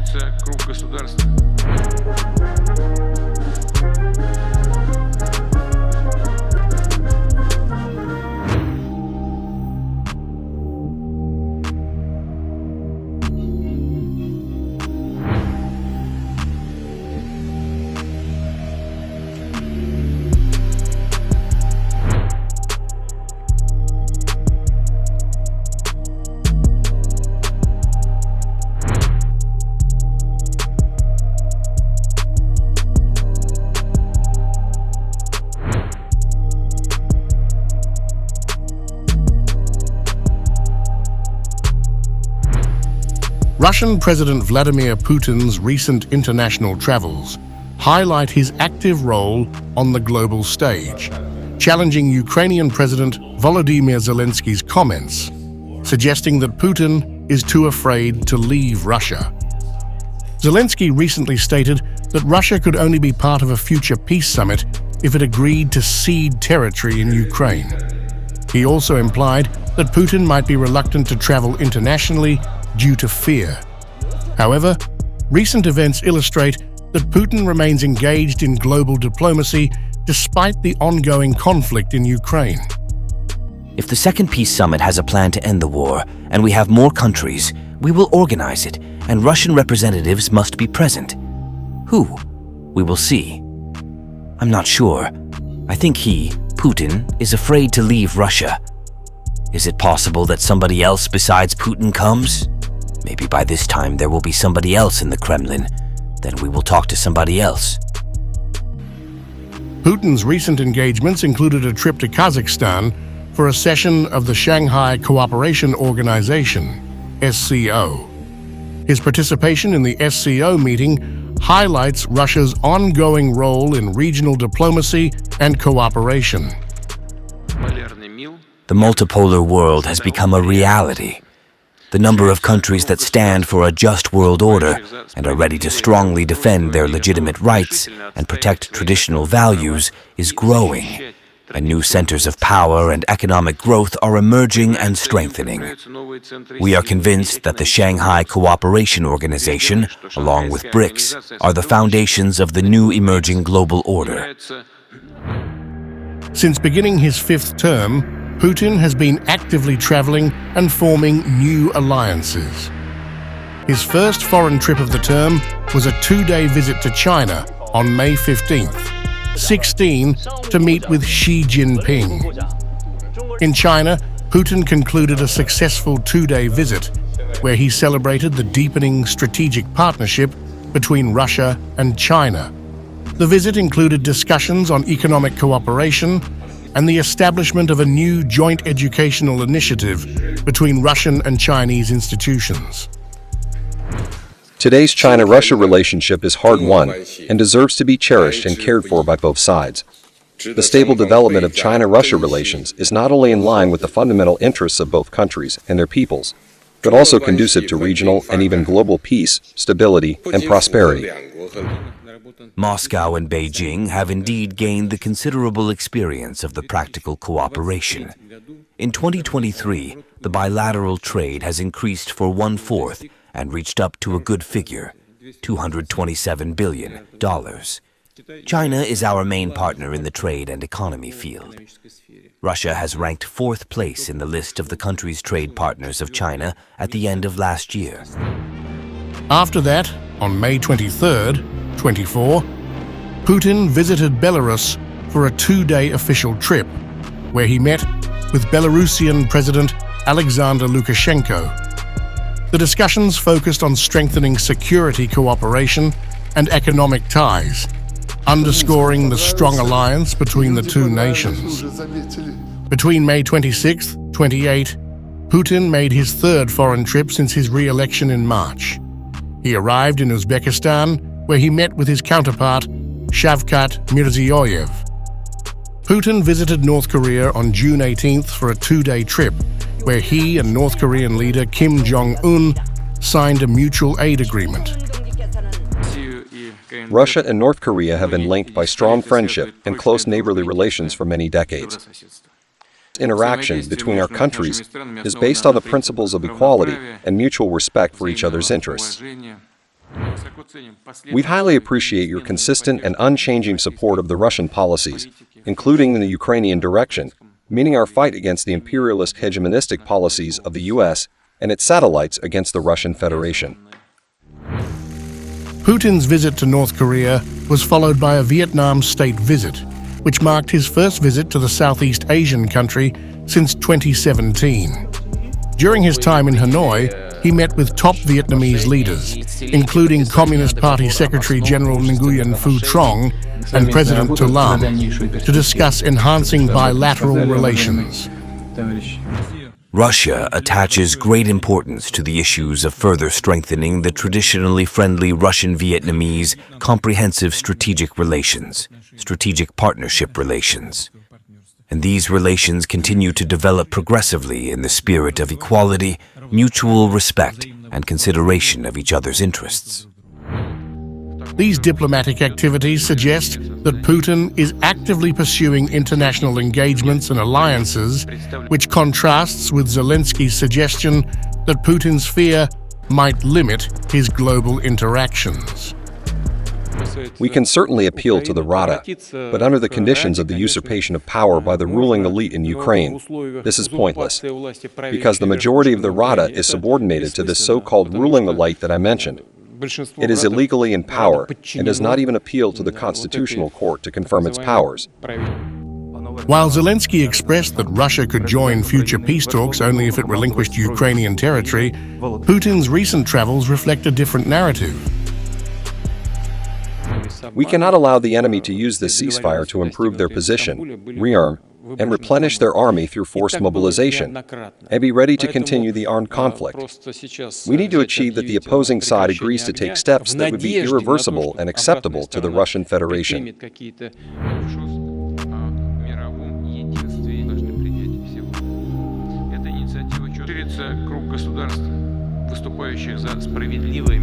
имеется круг государств. Russian President Vladimir Putin's recent international travels highlight his active role on the global stage, challenging Ukrainian President Volodymyr Zelensky's comments, suggesting that Putin is too afraid to leave Russia. Zelensky recently stated that Russia could only be part of a future peace summit if it agreed to cede territory in Ukraine. He also implied that Putin might be reluctant to travel internationally due to fear. However, recent events illustrate that Putin remains engaged in global diplomacy despite the ongoing conflict in Ukraine. If the Second Peace Summit has a plan to end the war, and we have more countries, we will organize it, and Russian representatives must be present. Who? We will see. I'm not sure. I think he, Putin, is afraid to leave Russia. Is it possible that somebody else besides Putin comes? Maybe by this time there will be somebody else in the Kremlin. Then we will talk to somebody else. Putin's recent engagements included a trip to Kazakhstan for a session of the Shanghai Cooperation Organization, SCO. His participation in the SCO meeting highlights Russia's ongoing role in regional diplomacy and cooperation. The multipolar world has become a reality. The number of countries that stand for a just world order and are ready to strongly defend their legitimate rights and protect traditional values is growing, and new centers of power and economic growth are emerging and strengthening. We are convinced that the Shanghai Cooperation Organization, along with BRICS, are the foundations of the new emerging global order. Since beginning his fifth term, Putin has been actively traveling and forming new alliances. His first foreign trip of the term was a two-day visit to China on May 15th, 16 to meet with Xi Jinping. In China, Putin concluded a successful two-day visit where he celebrated the deepening strategic partnership between Russia and China. The visit included discussions on economic cooperation and the establishment of a new joint educational initiative between Russian and Chinese institutions. Today's China-Russia relationship is hard-won and deserves to be cherished and cared for by both sides. The stable development of China-Russia relations is not only in line with the fundamental interests of both countries and their peoples, but also conducive to regional and even global peace, stability, and prosperity. Moscow and Beijing have indeed gained the considerable experience of the practical cooperation. In 2023, the bilateral trade has increased for 1/4 and reached up to a good figure, $227 billion. China is our main partner in the trade and economy field. Russia has ranked 4th place in the list of the country's trade partners of China at the end of last year. After that, on May 23rd, 24, Putin visited Belarus for a two-day official trip, where he met with Belarusian President Alexander Lukashenko. The discussions focused on strengthening security cooperation and economic ties, underscoring the strong alliance between the two nations. Between May 26th, 28, Putin made his third foreign trip since his re-election in March. He arrived in Uzbekistan, where he met with his counterpart, Shavkat Mirziyoyev. Putin visited North Korea on June 18th for a two-day trip, where he and North Korean leader Kim Jong-un signed a mutual aid agreement. Russia and North Korea have been linked by strong friendship and close neighborly relations for many decades. Interaction between our countries is based on the principles of equality and mutual respect for each other's interests. We highly appreciate your consistent and unchanging support of the Russian policies, including in the Ukrainian direction, meaning our fight against the imperialist hegemonistic policies of the U.S. and its satellites against the Russian Federation. Putin's visit to North Korea was followed by a Vietnam state visit, which marked his first visit to the Southeast Asian country since 2017. During his time in Hanoi, he met with top Vietnamese leaders, including Communist Party Secretary General Nguyen Phu Trong and President Tu Lam, to discuss enhancing bilateral relations. Russia attaches great importance to the issues of further strengthening the traditionally friendly Russian-Vietnamese comprehensive strategic relations, strategic partnership relations. And these relations continue to develop progressively in the spirit of equality, mutual respect, and consideration of each other's interests. These diplomatic activities suggest that Putin is actively pursuing international engagements and alliances, which contrasts with Zelensky's suggestion that Putin's fear might limit his global interactions. We can certainly appeal to the Rada, but under the conditions of the usurpation of power by the ruling elite in Ukraine, this is pointless, because the majority of the Rada is subordinated to this so-called ruling elite that I mentioned. It is illegally in power and does not even appeal to the Constitutional Court to confirm its powers. While Zelensky expressed that Russia could join future peace talks only if it relinquished Ukrainian territory, Putin's recent travels reflect a different narrative. We cannot allow the enemy to use this ceasefire to improve their position, rearm, and replenish their army through forced mobilization, and be ready to continue the armed conflict. We need to achieve that the opposing side agrees to take steps that would be irreversible and acceptable to the Russian Federation. Круг государств, выступающих за справедливый